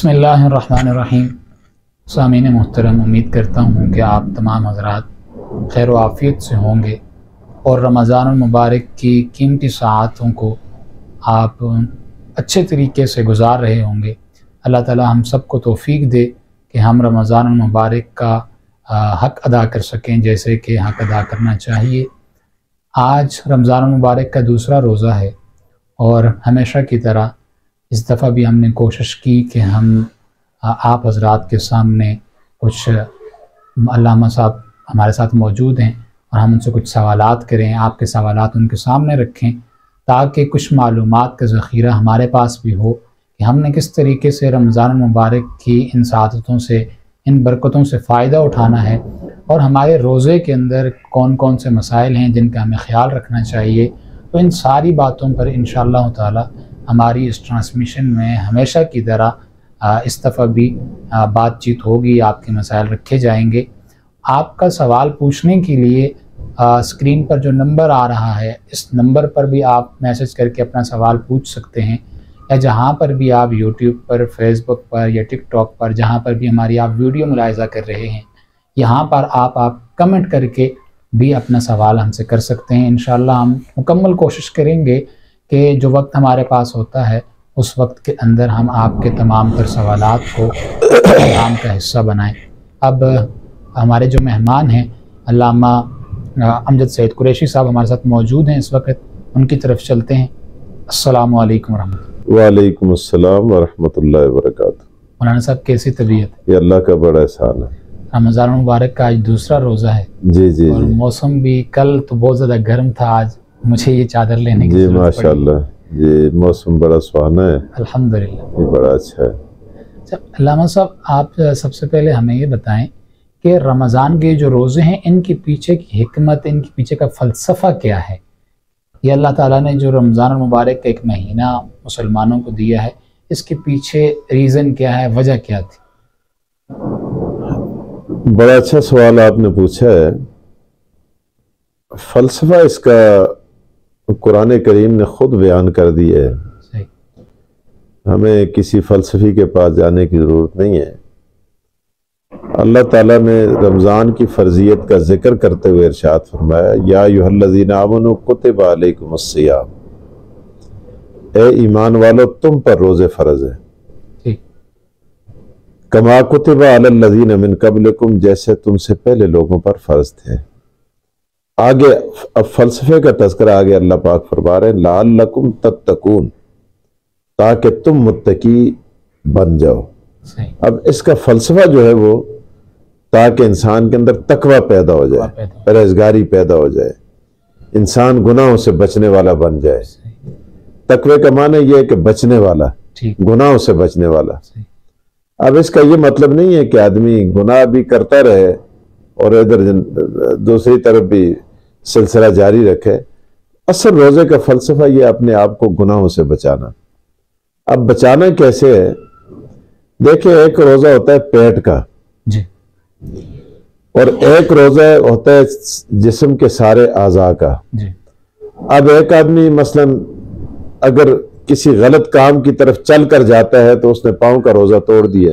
बिस्मिल्लाहिर्रहमानिर्रहीम। सामीन मोहतरम, उम्मीद करता हूँ कि आप तमाम हज़रात खैर व आफ़ियत से होंगे और रमज़ानुल मुबारक की कीमती साआतों को आप अच्छे तरीके से गुज़ार रहे होंगे। अल्लाह ताला हम सबको तौफ़ीक दे कि हम रमज़ानुल मुबारक का हक़ अदा कर सकें जैसे कि हक़ अदा करना चाहिए। आज रमज़ानुल मुबारक का दूसरा रोज़ा है और हमेशा की तरह इस दफ़ा भी हमने कोशिश की कि हम आप हज़रात के सामने कुछ अल्लामा साहब हमारे साथ मौजूद हैं और हम उनसे कुछ सवालात करें, आपके सवालात उनके सामने रखें ताकि कुछ मालूमात का ज़ख़ीरा हमारे पास भी हो कि हमने किस तरीके से रमज़ान मुबारक की इन सादतों से, इन बरकतों से फ़ायदा उठाना है और हमारे रोज़े के अंदर कौन कौन से मसाइल हैं जिनका हमें ख़्याल रखना चाहिए। तो इन सारी बातों पर इंशाअल्लाह ताला हमारी इस ट्रांसमिशन में हमेशा की तरह इस दफ़ा भी बातचीत होगी, आपके मसाइल रखे जाएंगे। आपका सवाल पूछने के लिए स्क्रीन पर जो नंबर आ रहा है इस नंबर पर भी आप मैसेज करके अपना सवाल पूछ सकते हैं, या जहाँ पर भी आप यूट्यूब पर, फेसबुक पर या टिकटॉक पर जहाँ पर भी हमारी आप वीडियो मुलाहिज़ा कर रहे हैं यहाँ पर आप कमेंट करके भी अपना सवाल हमसे कर सकते हैं। इंशाअल्लाह हम मुकम्मल कोशिश करेंगे कि जो वक्त हमारे पास होता है उस वक्त के अंदर हम आपके तमाम तर सवालात को प्रोग्राम का हिस्सा बनाएं। अब हमारे जो मेहमान हैं अल्लामा अमजद सैयद कुरैशी साहब हमारे साथ मौजूद हैं इस वक्त, उनकी तरफ चलते हैं। अस्सलामु अलैकुम रहमतुल्लाह। वालेकुम अस्सलाम व रहमतुल्लाहि व बरकातुहू। मौलाना साहब कैसी तबीयत? ये अल्लाह का बड़ा एहसान है। रमज़ान मुबारक का आज दूसरा रोज़ा है। जी जी और जी। मौसम भी कल तो बहुत ज़्यादा गर्म था, आज मुझे ये चादर लेने की जी ज़रूरत पड़ी। माशाअल्लाह, ये मौसम बड़ा सुहाना है, अल्हम्दुलिल्लाह। ये बड़ा अच्छा है। अच्छा अल्लामा साहब, आप सबसे पहले हमें ये बताएं कि रमज़ान के जो रोज़े हैं इनके पीछे की हिकमत, इनके पीछे का फ़लसफ़ा क्या है? ये अल्लाह ताला ने जो रमज़ान मुबारक का एक महीना मुसलमानों को दिया है, इसके पीछे रीज़न क्या है, वजह क्या थी? बड़ा अच्छा सवाल आपने पूछा है। फ़लसफ़ा इसका कुरान करीम ने खुद बयान कर दिया है, सही। हमें किसी फ़लसफ़ी के पास जाने की ज़रूरत नहीं है। अल्लाह ताला ने रमज़ान की फ़र्ज़ियत का ज़िक्र करते हुए इरशाद फरमाया, या अय्युहल्लज़ीना आमनू कुतिबा अलैकुमुस्सियाम, ए ईमान वालो तुम पर रोज़े फ़र्ज़ है। कमा कुतिबा अलल्लज़ीना मिन क़ब्लिकुम, जैसे तुमसे पहले लोगों पर फ़र्ज़ थे। आगे अब फ़लसफ़े का तज़किरा आगे अल्लाह पाक फरमा रहे हैं, लअल्लकुम तत्तकून, ताकि तुम मुत्तकी बन जाओ। अब इसका फ़लसफ़ा जो है वो ताकि इंसान के अंदर तकवा पैदा हो जाए, परहेज़गारी पैदा हो जाए, इंसान गुनाहों से बचने वाला बन जाए। तकवे का माने ये है कि बचने वाला, गुनाहों से बचने वाला। अब इसका ये मतलब नहीं है कि आदमी गुनाह भी करता रहे और इधर दूसरी तरफ भी सिलसिला जारी रखे। असल रोज़े का फ़लसफ़ा ये अपने आप को गुनाहों से बचाना। अब बचाना कैसे है? देखिए, एक रोज़ा होता है पेट का जी, और एक रोज़ा होता है जिस्म के सारे आज़ा का जी। अब एक आदमी मसलन अगर किसी गलत काम की तरफ चल कर जाता है तो उसने पाँव का रोज़ा तोड़ दिया।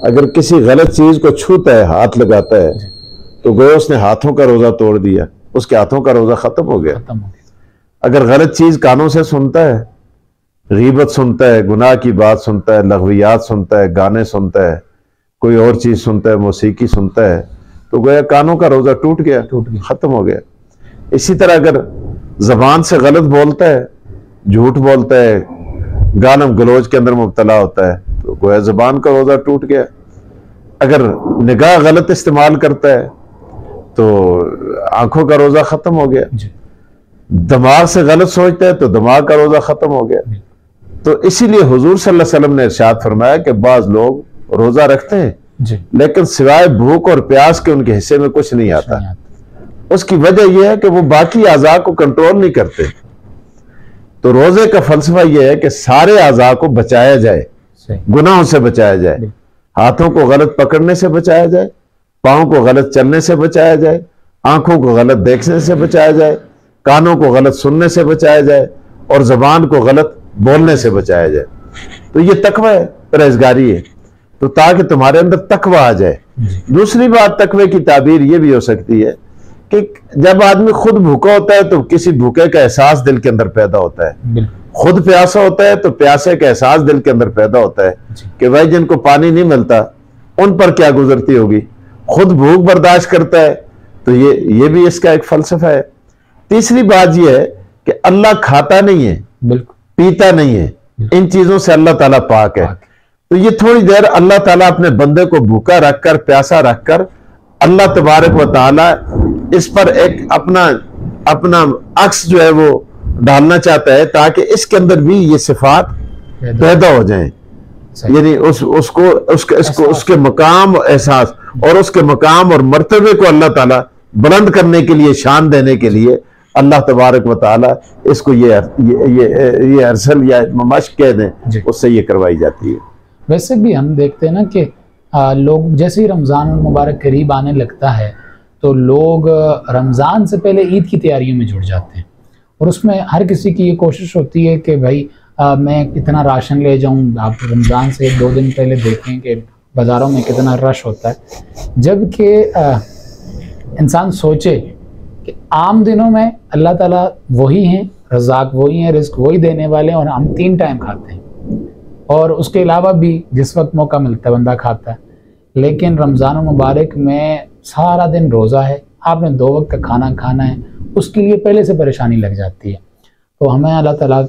अगर किसी गलत चीज़ को छूता है, हाथ लगाता है, तो गोया उसने हाथों का रोज़ा तोड़ दिया, उसके हाथों का रोज़ा ख़त्म हो गया। अगर गलत चीज़ कानों से सुनता है, गीबत सुनता है, गुनाह की बात सुनता है, लग़वियात सुनता है, गाने सुनता है, कोई और चीज़ सुनता है, मौसीकी सुनता है, तो गोया कानों का रोज़ा टूट गया, ख़त्म हो गया। इसी तरह अगर ज़बान से गलत बोलता है, झूठ बोलता है, गालम गलोच के अंदर मुब्तला होता है, तो गोया ज़बान का रोज़ा टूट गया। अगर निगाह गलत इस्तेमाल करता है तो आंखों का रोज़ा ख़त्म हो गया। दिमाग से गलत सोचता है तो दिमाग का रोज़ा ख़त्म हो गया। तो इसीलिए हुजूर सल्लल्लाहु अलैहि वसल्लम ने इरशाद फरमाया कि बाज़ लोग रोज़ा रखते हैं लेकिन सिवाय भूख और प्यास के उनके हिस्से में कुछ नहीं आता। उसकी वजह यह है कि वो बाकी आज़ा को कंट्रोल नहीं करते। तो रोज़े का फ़लसफ़ा यह है कि सारे आज़ा को बचाया जाए, गुनाहों से बचाया जाए, हाथों को गलत पकड़ने से बचाया जाए, पाँव को गलत चलने से बचाया जाए, आंखों को गलत देखने से बचाया जाए, कानों को गलत सुनने से बचाया जाए और ज़बान को गलत बोलने से बचाया जाए। तो ये तकवा है। परहेजगारी है, तो ताकि तुम्हारे अंदर तकवा आ जाए। दूसरी बात तकवे की ताबीर ये भी हो सकती है कि जब आदमी खुद भूखा होता है तो किसी भूखे का एहसास दिल के अंदर पैदा होता है, खुद प्यासा होता है तो प्यासे का एहसास दिल के अंदर पैदा होता है कि भाई जिनको पानी नहीं मिलता उन पर क्या गुजरती होगी। खुद भूख बर्दाश्त करता है तो ये भी इसका एक फलसफा है। तीसरी बात यह है कि अल्लाह खाता नहीं है, पीता नहीं है, इन चीजों से अल्लाह ताला पाक है। तो ये थोड़ी देर अल्लाह ताला अपने बंदे को भूखा रखकर, प्यासा रखकर, अल्लाह तबारक व ताला इस पर एक अपना अक्स जो है वो डालना चाहता है ताकि इसके अंदर भी ये सिफात पैदा हो जाए, यानी उसके मकाम एहसास और उसके मकाम और मर्तबे को अल्लाह ताला बुलंद करने के लिए, शान देने के लिए अल्लाह तबारक व ताला इसको ये अरसल या मशक कह दें, उससे ये करवाई जाती है। वैसे भी हम देखते हैं ना कि लोग जैसे ही रमज़ान मुबारक करीब आने लगता है तो लोग रमज़ान से पहले ईद की तैयारियों में जुट जाते हैं, और उसमें हर किसी की ये कोशिश होती है कि भाई मैं कितना राशन ले जाऊं। आप रमज़ान से 2 दिन पहले देखें कि बाज़ारों में कितना रश होता है, जबकि इंसान सोचे कि आम दिनों में अल्लाह ताला वही हैं, रज़ाक वही हैं, रिज़्क वही देने वाले हैं, और हम 3 टाइम खाते हैं और उसके अलावा भी जिस वक्त मौका मिलता है बंदा खाता है। लेकिन रमज़ान मुबारक में सारा दिन रोज़ा है, आपने 2 वक्त का खाना खाना है, उसके लिए पहले से परेशानी लग जाती है। तो हमें अल्लाह ताला,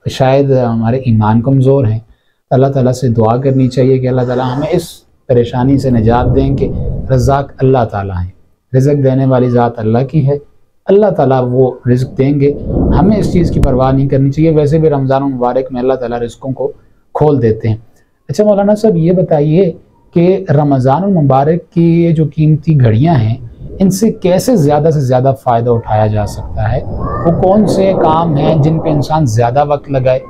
शायद हमारे ईमान कमज़ोर हैं, अल्लाह ताला से दुआ करनी चाहिए कि अल्लाह ताला हमें इस परेशानी से निजात दें कि रज़ाक अल्लाह ताला है, रिज़्क देने वाली ज़ात अल्लाह की है, अल्लाह ताला वो रिज़्क देंगे, हमें इस चीज़ की परवाह नहीं करनी चाहिए। वैसे भी रमज़ान मुबारक में अल्लाह ताला रिज़्कों को खोल देते हैं। अच्छा मौलाना साहब, ये बताइए कि रमज़ान मुबारक की ये जो कीमती घड़ियाँ हैं, इनसे कैसे ज़्यादा से ज़्यादा फ़ायदा उठाया जा सकता है? वो कौन से काम हैं जिन पे इंसान ज़्यादा वक्त लगाए,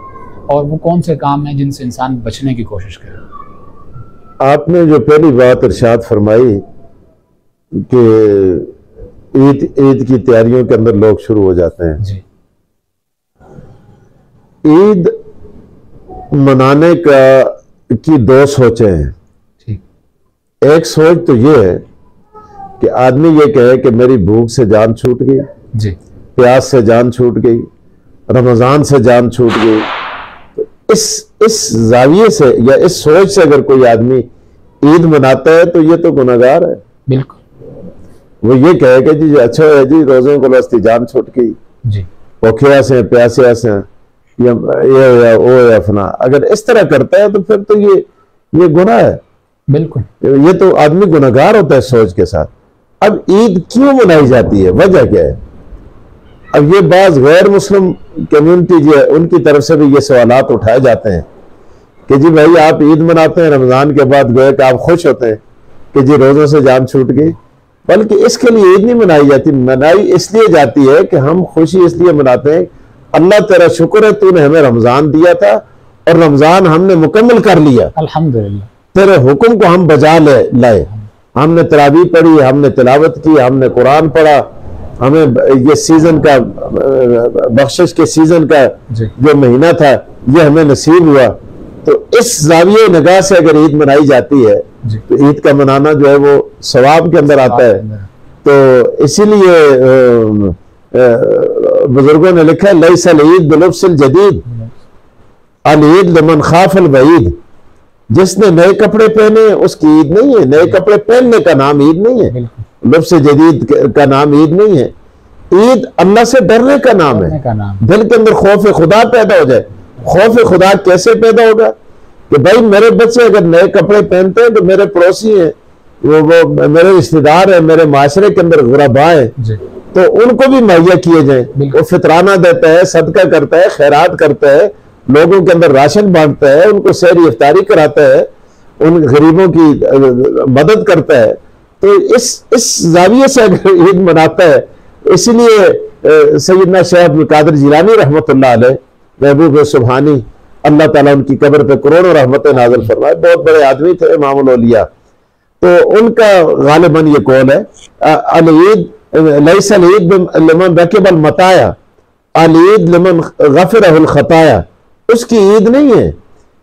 और वो कौन से काम हैं जिनसे इंसान बचने की कोशिश करे? आपने जो पहली बात इरशाद फरमाई कि ईद की तैयारियों के अंदर लोग शुरू हो जाते हैं जी। ईद मनाने की 2 सोचें हैं। एक सोच तो ये है कि आदमी ये कहे कि मेरी भूख से जान छूट गई जी, प्यास से जान छूट गई, रमजान से जान छूट गई। तो इस जाविये से या इस सोच से अगर कोई आदमी ईद मनाता है तो ये तो गुनहगार है। बिल्कुल। वो ये कहे कि जी अच्छा है जी, रोज़ों को बस्ती जान छूट गई जी, भूखिया से प्यासिया से या ये या वो या फना, अगर इस तरह करता है तो फिर तो ये गुनाह है। बिल्कुल, ये तो आदमी गुनहगार होता है सोच के साथ। अब ईद क्यों मनाई जाती है, वजह क्या है? अब ये बाज गैर मुस्लिम कम्युनिटी जो है उनकी तरफ से भी ये सवालात उठाए जाते हैं कि जी भाई आप ईद मनाते हैं, रमजान के बाद गए कि आप खुश होते हैं कि जी रोजों से जान छूट गई, बल्कि इसके लिए ईद नहीं मनाई जाती। मनाई इसलिए जाती है कि हम खुशी इसलिए मनाते हैं, अल्लाह तेरा शुक्र है तूने हमें रमजान दिया था और रमजान हमने मुकम्मल कर लिया, अल्हम्दुलिल्लाह तेरे हुक्म को हम बजा लाए, हमने तरावी पढ़ी, हमने तिलावत की, हमने कुरान पढ़ा, हमें ये सीजन का बख्शिश के सीजन का जो महीना था ये हमें नसीब हुआ। तो इस जाविये निगाह से अगर ईद मनाई जाती है तो ईद का मनाना जो है वो सवाब के अंदर आता है। तो इसीलिए बुजुर्गों ने लिखा है लैसल ईद बिलुब्सिल जदीद अल ईद लिमन खाफल वईद, जिसने नए कपड़े पहने उसकी ईद नहीं है। नए कपड़े पहनने का नाम ईद नहीं है, लफ्ज़ जदीद का नाम ईद नहीं है। ईद अल्लाह से डरने का नाम है, दिल के अंदर खौफ खुदा पैदा हो जाए। खौफ खुदा कैसे पैदा होगा कि भाई मेरे बच्चे अगर नए कपड़े पहनते हैं तो मेरे पड़ोसी हैं, वो मेरे रिश्तेदार हैं, मेरे माशरे के अंदर गुरबा हैं, तो उनको भी मुहैया किए जाए। वो फितराना देता है, सदका करता है, खैरात करता है, लोगों के अंदर राशन बांटता है, उनको सहरी इफ्तारी कराता है, उन गरीबों की मदद करता है। तो इस जाविये से अगर ईद मनाता है, इसलिए सैयदना शेख अब्दुल कादिर जिलानी रहमतुल्लाह अलैह, महबूब सुबहानी, अल्लाह ताला उनकी कब्र पे करोड़ों रहमतें नाज़िल फरमाए, बहुत बड़े आदमी थे, इमामुल औलिया। तो उनका गालिबन ये कौल है अल ईद लैसल ईद लिमन रकिबल मताया अल ईद लिमन गफरहुल खताया, उसकी ईद नहीं है,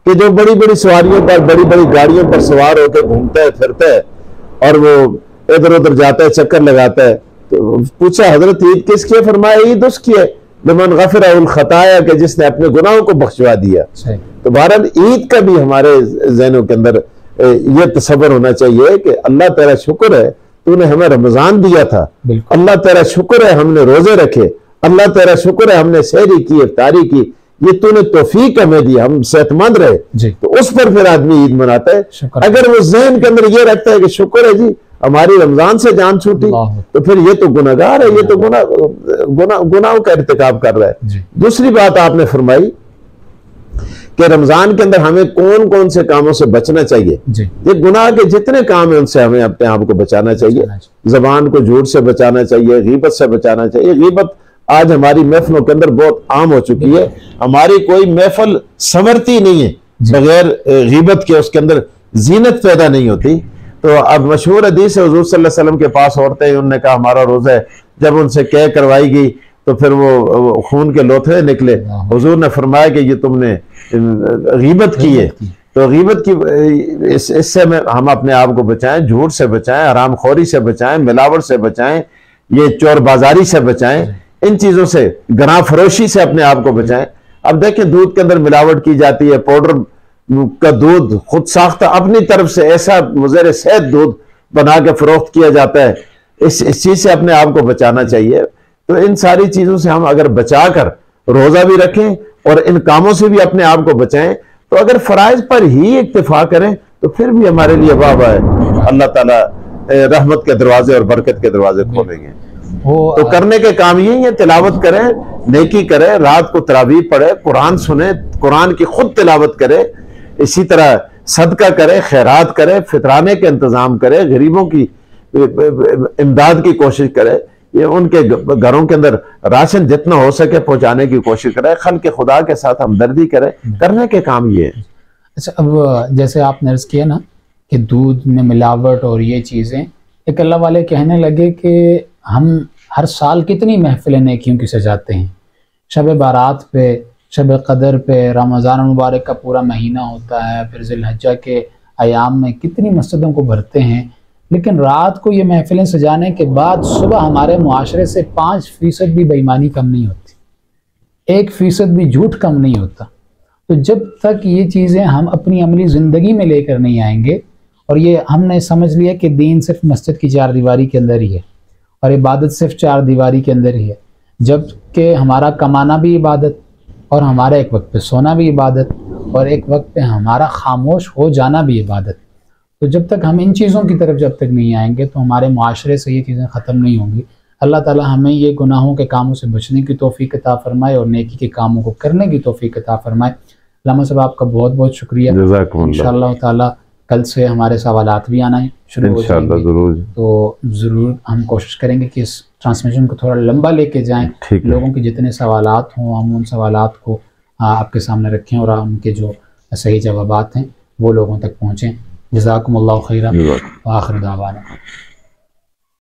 कि जो बड़ी बड़ी सवारियों पर, बड़ी बड़ी गाड़ियों पर सवार होकर घूमता है, फिरता है और वो इधर उधर जाता है, चक्कर लगाता है। तो पूछा हजरत ईद किसकी है? फरमाया ईद उसकी है लिमन गफरहुल खताया, के जिसने अपने गुनाहों को बख्शवा दिया। तो बहरहाल ईद का भी हमारे ज़हनों के अंदर ये तसव्वुर होना चाहिए कि अल्लाह तेरा शुक्र है तूने हमें रमजान दिया था, अल्लाह तेरा शुक्र है हमने रोजे रखे, अल्लाह तेरा शुक्र है हमने सहरी की, इफ्तारी की, ये तूने तौफीक हमें दी, हम सेहतमंद रहे। तो उस पर फिर आदमी ईद मनाता है। अगर वो ज़हन के अंदर ये रखता है कि शुक्र है जी हमारी रमजान से जान छूटी, तो फिर ये तो गुनाहगार है, ये तो गुनाहों का इर्तिकाब कर रहा है। दूसरी बात आपने फरमाई कि रमजान के अंदर हमें कौन कौन से कामों से बचना चाहिए। ये गुनाह के जितने काम हैं उनसे हमें अपने आप को बचाना चाहिए। जबान को झूठ से बचाना चाहिए, गीबत से बचाना चाहिए। गीबत आज हमारी महफिलों के अंदर बहुत आम हो चुकी है। हमारी कोई महफिल संवरती नहीं है बगैर गीबत के, उसके अंदर जीनत पैदा नहीं होती। तो अब मशहूर हदीस है, हुजूर सल्लल्लाहु अलैहि वसल्लम के पास औरतें, उन्होंने कहा हमारा रोजा है। जब उनसे कह करवाई गई तो फिर वो खून के लोथड़े निकले। हुजूर ने फरमाया कि ये तुमने गीबत की है। तो गीबत की इससे हम अपने आप को बचाएं, झूठ से बचाएं, हरामखोरी से बचाएं, मिलावट से बचाएं, ये चोर बाजारी से बचाएं, इन चीजों से, गना फरोशी से अपने आप को बचाएं। अब देखें दूध के अंदर मिलावट की जाती है, पाउडर का दूध खुद साख्ता अपनी तरफ से ऐसा मुज़र सेहत दूध बना के फरोख्त किया जाता है। इस चीज से अपने आप को बचाना चाहिए। तो इन सारी चीजों से हम अगर बचाकर रोजा भी रखें और इन कामों से भी अपने आप को बचाएं, तो अगर फराइज पर ही इक्तिफा करें तो फिर भी हमारे लिए वाह वाह है। अल्लाह ताला रहमत के दरवाजे और बरकत के दरवाजे खोलेंगे। तो करने के काम यही है, तिलावत करें, नेकी करें, रात को तरावीह पढ़े, कुरान सुने, कुरान की खुद तिलावत करें, इसी तरह सदका करें, खैरात करें, फितराने के इंतजाम करें, गरीबों की इमदाद की कोशिश करें, ये उनके घरों के अंदर राशन जितना हो सके पहुंचाने की कोशिश करें, खल के खुदा के साथ हमदर्दी करें। करने के काम ये है। अच्छा, अब जैसे आपने अर्ज किया ना कि दूध में मिलावट और ये चीज़ें, एक अल्लाह वाले कहने लगे कि हम हर साल कितनी महफिलें नेकियों की सजाते हैं। शब बारात पे, शब कदर पे, रमज़ान मुबारक का पूरा महीना होता है, फिर ज़िलहज्जा के अयाम में कितनी मस्जिदों को भरते हैं, लेकिन रात को ये महफिलें सजाने के बाद सुबह हमारे मुआशरे से 5% भी बेईमानी कम नहीं होती, 1% भी झूठ कम नहीं होता। तो जब तक ये चीज़ें हम अपनी अमली ज़िंदगी में लेकर नहीं आएंगे, और ये हमने समझ लिया कि दीन सिर्फ मस्जिद की 4 दीवारी के अंदर ही है और इबादत सिर्फ 4 दीवारी के अंदर ही है, जबकि हमारा कमाना भी इबादत और हमारा एक वक्त पे सोना भी इबादत और एक वक्त पे हमारा खामोश हो जाना भी इबादत। तो जब तक हम इन चीज़ों की तरफ जब तक नहीं आएंगे तो हमारे मुआशरे से ये चीज़ें ख़त्म नहीं होंगी। अल्लाह ताला हमें ये गुनाहों के कामों से बचने की तौफीक अता फरमाए और नेकी के कामों को करने की तौफीक अता फरमाए। अल्लामा साहब आपका बहुत बहुत शुक्रिया। इंशाअल्लाह ताला कल से हमारे सवालात भी आना शुरू हो जाएंगे, तो ज़रूर हम कोशिश करेंगे कि इस ट्रांसमिशन को थोड़ा लंबा लेके जाएं, लोगों के जितने सवालात हों हम उन सवालात को आपके सामने रखें और उनके जो सही जवाबात हैं वो लोगों तक पहुँचें। जज़ाकुमुल्लाहु खैरन व आखिर दावाना।